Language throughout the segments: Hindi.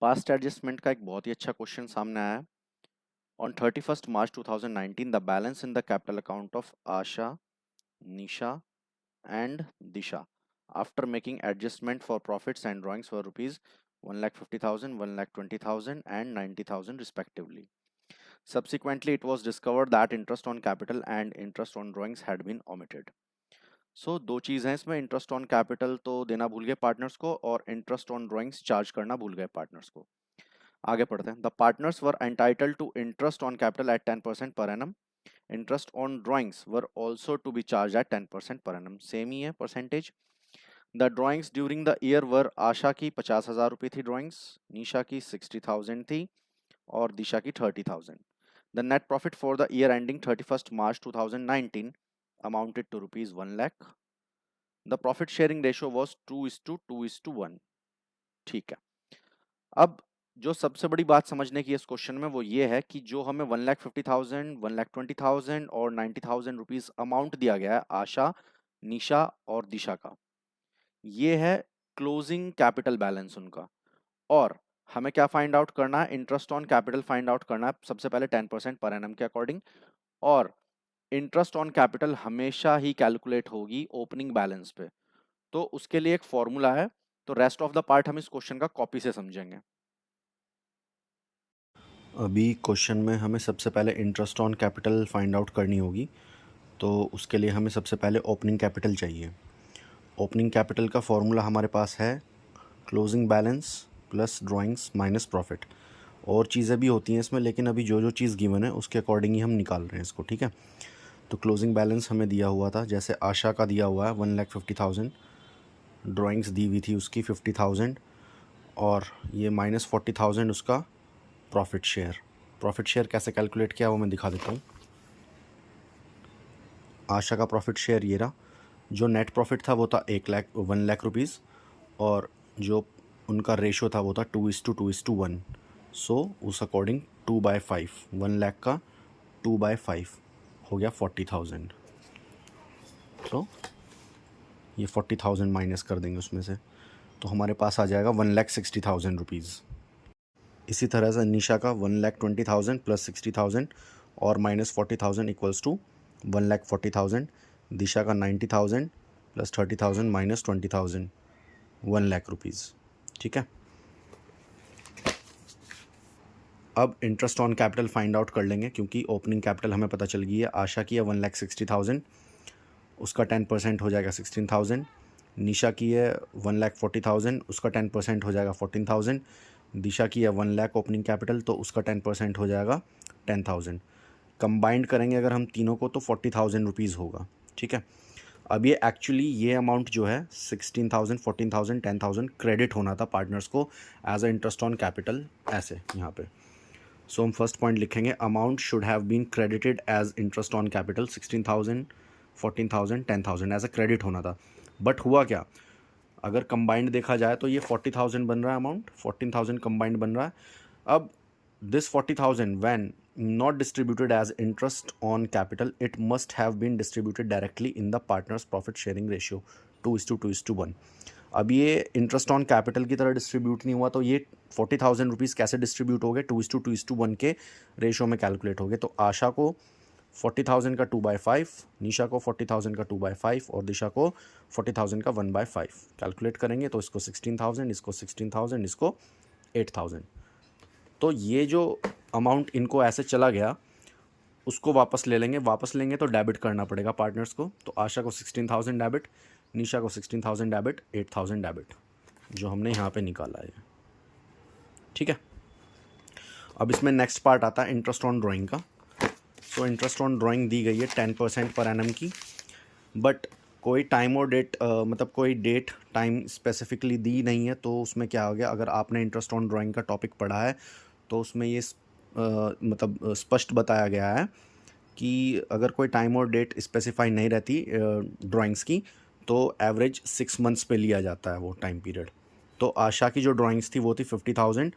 पास्ट एडजस्टमेंट का एक बहुत ही अच्छा क्वेश्चन सामने आया है। On 31st March 2019 the balance in the capital account of Asha, Nisha and Disha after making adjustment for profits and drawings for rupees 1,50,000, 1,20,000 and 90,000 respectively. Subsequently, it was discovered that interest on capital and interest on drawings had been omitted. So दो चीज़ हैं इसमें, इंटरेस्ट ऑन कैपिटल तो देना भूल गए पार्टनर्स को और इंटरेस्ट ऑन ड्राइंग्स चार्ज करना भूल गए पार्टनर्स को। आगे पढ़ते हैं। The partners were entitled to interest on capital at 10% per annum. Interest on drawings were also to be charge at 10% per annum. Same ही है percentage. The drawings during the year were Asha की 50,000 रुपये थी ड्राइंग्स, निशा की 60,000 थी और दिशा की 30,000। The net profit for the year ending 31st March 2019 amounted to rupees 1 lakh. The profit sharing ratio was 2:2:1। ठीक है। अब जो सबसे बड़ी बात समझने की इस क्वेश्चन में वो ये है कि जो हमें 1,50,000, 1,20,000 और 90,000 रुपीज अमाउंट दिया गया है आशा, निशा और दिशा का, ये है क्लोजिंग कैपिटल बैलेंस उनका। और हमें क्या फाइंड आउट करना है? Interest on capital find out करना है सबसे पहले 10% पर एनम के अकॉर्डिंग। और इंटरेस्ट ऑन कैपिटल हमेशा ही कैलकुलेट होगी ओपनिंग बैलेंस पे। तो उसके लिए एक फॉर्मूला है। तो रेस्ट ऑफ द पार्ट हम इस क्वेश्चन का कॉपी से समझेंगे। अभी क्वेश्चन में हमें सबसे पहले interest on capital find out करनी होगी, तो उसके लिए हमें सबसे पहले ओपनिंग कैपिटल चाहिए। ओपनिंग कैपिटल का फॉर्मूला हमारे पास है closing balance plus drawings minus profit. और चीज़ें भी होती हैं इसमें, लेकिन अभी जो जो चीज़ गिवन है उसके अकॉर्डिंग ही हम निकाल रहे हैं इसको, ठीक है। तो क्लोजिंग बैलेंस हमें दिया हुआ था, जैसे आशा का दिया हुआ है 1,50,000, ड्राइंग्स दी हुई थी उसकी 50,000 और ये -40,000 उसका प्रॉफिट शेयर। प्रॉफिट शेयर कैसे कैलकुलेट किया वो मैं दिखा देता हूँ। आशा का प्रॉफिट शेयर ये रहा। जो नेट प्रॉफिट था वो था 1 लाख रुपीज़ और जो उनका रेशो था वो था 2:2:1। सो उस अकॉर्डिंग 2/5, 1 लाख का 2/5 हो गया 40,000। तो ये 40,000 माइनस कर देंगे उसमें से, तो हमारे पास आ जाएगा 1,60,000 रुपीज़। इसी तरह से निशा का 1,20,000 प्लस 60,000 और माइनस 40,000 इक्वल्स टू 1,40,000। दिशा का 90,000 प्लस 30,000 माइनस 20,000, 1 लाख रुपीज़, ठीक है। अब interest on capital find out कर लेंगे, क्योंकि ओपनिंग कैपिटल हमें पता चल गई है। आशा की है 1,60,000, उसका 10% हो जाएगा 16,000। निशा की है 1,40,000, उसका 10% हो जाएगा 14,000। दिशा की है 1 लाख ओपनिंग कैपिटल, तो उसका 10% हो जाएगा 10,000। कंबाइंड करेंगे अगर हम तीनों को तो 40,000 रुपीज़ होगा, ठीक है। अब ये एक्चुअली ये अमाउंट जो है 16,000, 14,000, 10,000 क्रेडिट होना था पार्टनर्स को as a interest on capital, ऐसे यहाँ पे। सो हम फर्स्ट पॉइंट लिखेंगे, amount should have been credited as interest on capital. 16,000, 14,000, 10,000 as a credit होना था। बट हुआ क्या, अगर कंबाइंड देखा जाए तो ये 40,000 बन रहा है अमाउंट, 14,000 कंबाइंड बन रहा है। अब this 40,000 when not distributed as interest on capital, it must have been distributed directly in the partners profit sharing ratio 2:2:1। अब ये इंटरेस्ट ऑन कैपिटल की तरह डिस्ट्रीब्यूट नहीं हुआ, तो ये 40,000 रुपीज़ कैसे डिस्ट्रीब्यूट हो गए? 2:2:1 के रेशियो में कैलकुलेट हो गए। तो आशा को 40,000 का 2/5, निशा को 40,000 का 2/5 और दिशा को 40,000 का 1/5 कैलकुलेट करेंगे तो इसको 16,000, इसको 16,000, इसको 8,000। तो ये जो अमाउंट इनको ऐसे चला गया उसको वापस ले लेंगे। वापस लेंगे तो डेबिट करना पड़ेगा पार्टनर्स को। तो आशा को 16,000 डेबिट, निशा को 16,000 डेबिट, 8,000 डेबिट, जो हमने यहाँ पे निकाला है, ठीक है। अब इसमें नेक्स्ट पार्ट आता है इंटरेस्ट ऑन ड्राइंग का। सो इंटरेस्ट ऑन ड्राइंग दी गई है 10% पर एनम की, बट कोई टाइम और डेट मतलब कोई डेट टाइम स्पेसिफिकली दी नहीं है। तो उसमें क्या हो गया, अगर आपने इंटरेस्ट ऑन ड्राइंग का टॉपिक पढ़ा है तो उसमें ये मतलब स्पष्ट बताया गया है कि अगर कोई टाइम और डेट स्पेसिफाई नहीं रहती ड्राइंग्स की, तो एवरेज 6 मंथ्स पे लिया जाता है वो टाइम पीरियड। तो आशा की जो ड्राइंग्स थी वो थी 50,000,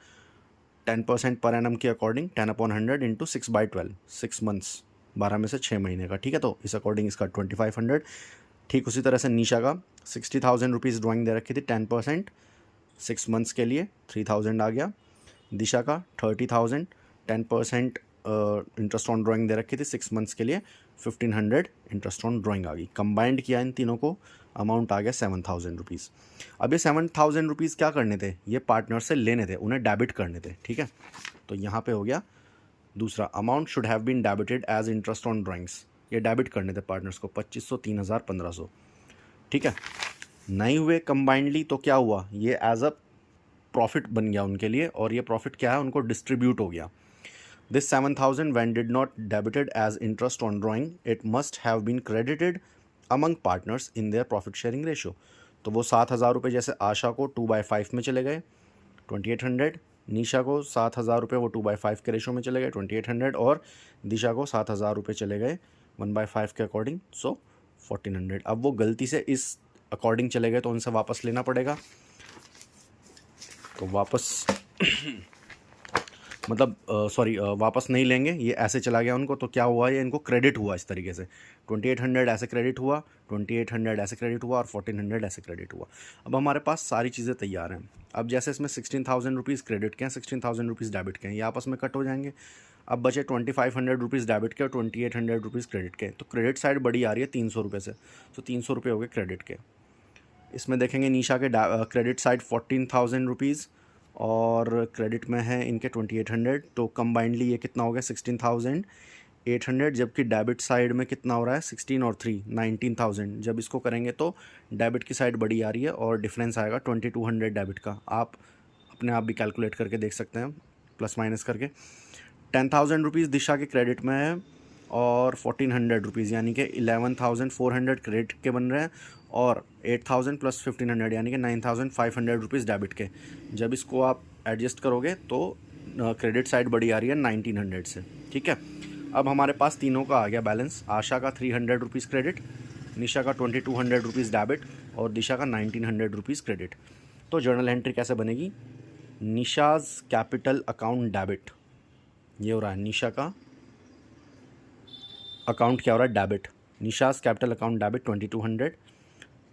10% पर एनम के अकॉर्डिंग 10/100 इंटू 6/12, 6 मंथ्स, 12 में से 6 महीने का, ठीक है। तो इस अकॉर्डिंग इसका 2,500। ठीक उसी तरह से निशा का 60,000 रुपीज़ ड्राइंग दे रखी थी, 10%, 6 मंथ्स के लिए 3,000 आ गया। दिशा का 30,000, 10% इंटरेस्ट ऑन ड्राइंग दे रखी थी 6 मंथ्स के लिए, 1500 इंटरेस्ट ऑन ड्राइंग आ गई। कंबाइंड किया इन तीनों को, अमाउंट आ गया 7,000 रुपीज़। अब ये 7,000 रुपीज़ क्या करने थे, ये पार्टनर से लेने थे, उन्हें डेबिट करने थे, ठीक है। तो यहाँ पे हो गया दूसरा, amount should have been debited as interest on drawings, ये डेबिट करने थे पार्टनर्स को 2,500, 3,000, 1,500, ठीक है। नहीं हुए कंबाइंडली तो क्या हुआ, ये एज अ प्रॉफिट बन गया उनके लिए, और ये प्रॉफिट क्या है, उनको डिस्ट्रीब्यूट हो गया। This 7,000 when did not debited as interest on drawing, it must have been credited among partners in their profit sharing ratio। तो वो 7,000 रुपये जैसे आशा को 2/5 में चले गए 2800, निशा को 7,000 रुपये वो 2/5 के रेशो में चले गए 2800, और दिशा को 7,000 रुपये चले गए 1/5 के अकॉर्डिंग, सो 1,400। अब वो गलती से इस अकॉर्डिंग चले गए तो उनसे वापस लेना पड़ेगा। तो वापस मतलब वापस नहीं लेंगे, ये ऐसे चला गया उनको, तो क्या हुआ, ये इनको क्रेडिट हुआ इस तरीके से, 2800 ऐसे क्रेडिट हुआ, 2800 ऐसे क्रेडिट हुआ, और 1,400 ऐसे क्रेडिट हुआ। अब हमारे पास सारी चीज़ें तैयार हैं। अब जैसे इसमें 16,000 रुपीज़ क्रेडिट के हैं, 16,000 रुपीज़ डेबिट के हैं, ये आपस में कट हो जाएंगे। अब बचे 2,500 रुपीज़ डेबिट के और 2,800 रुपीज़ क्रेडिट के। तो क्रेडिट साइड बड़ी आ रही है 300 रुपये से, तो 300 रुपये हो गए क्रेडिट के। इसमें देखेंगे निशा के क्रेडिट साइड 14,000 रुपीज़ और क्रेडिट में है इनके 2,800, तो कंबाइंडली ये कितना हो गया 16,800, जबकि डेबिट साइड में कितना हो रहा है 16 और 3 19,000। जब इसको करेंगे तो डेबिट की साइड बड़ी आ रही है और डिफरेंस आएगा 2,200 डेबिट का। आप अपने आप भी कैलकुलेट करके देख सकते हैं प्लस माइनस करके। 10,000 रुपीज़ दिशा के क्रेडिट में है और 1,400 रुपीज़ यानी कि 11,400 क्रेडिट के बन रहे हैं, और 8,000 प्लस 1,500 यानी कि 9,500 रुपीज़ डेबिट के। जब इसको आप एडजस्ट करोगे तो क्रेडिट साइड बड़ी आ रही है 1,900 से, ठीक है। अब हमारे पास तीनों का आ गया बैलेंस, आशा का 300 रुपीज़ क्रेडिट, निशा का 2,200 रुपीज़ डेबिट और दिशा का 1,900 रुपीज़ क्रेडिट। तो जर्नल एंट्री कैसे बनेगी, निशाज़ कैपिटल अकाउंट डेबिट, ये हो रहा है निशा का अकाउंट क्या हो रहा है debit, Nisha's capital account debit 2,200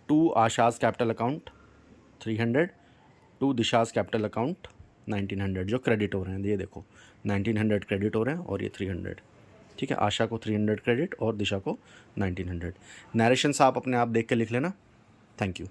to Asha's capital account 300 to Disha's capital account 1,900, जो क्रेडिट हो रहे हैं। ये देखो 1,900 क्रेडिट हो रहे हैं और ये 300, ठीक है। आशा को 300 क्रेडिट और दिशा को 1,900। नरेशन आप अपने आप देख के लिख लेना। Thank you.